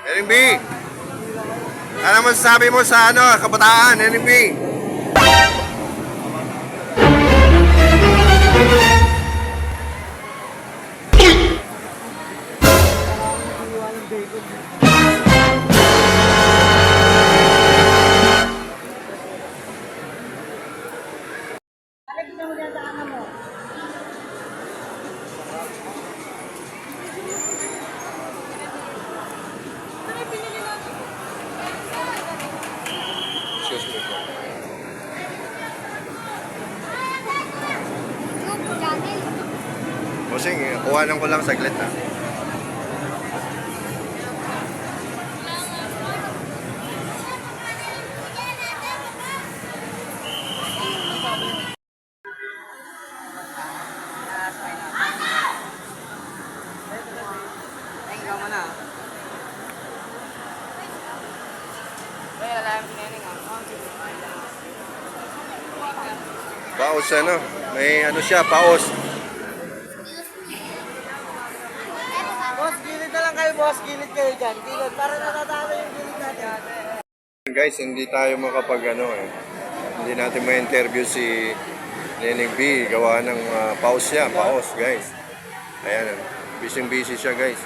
Nening B, ano masasabi mo sa kabataan, Nening B? Excuse me po. Bossing, kuhanan ko lang saglit ha. Paos may siya, paos. Boss, gilid na lang kayo, boss. Gilid kayo dyan. Gilid. Para natatalo yung gilid natin. Guys, hindi tayo hindi natin ma-interview si Nening B. Gawa ng paos siya, paos guys. Ayan, busy siya guys.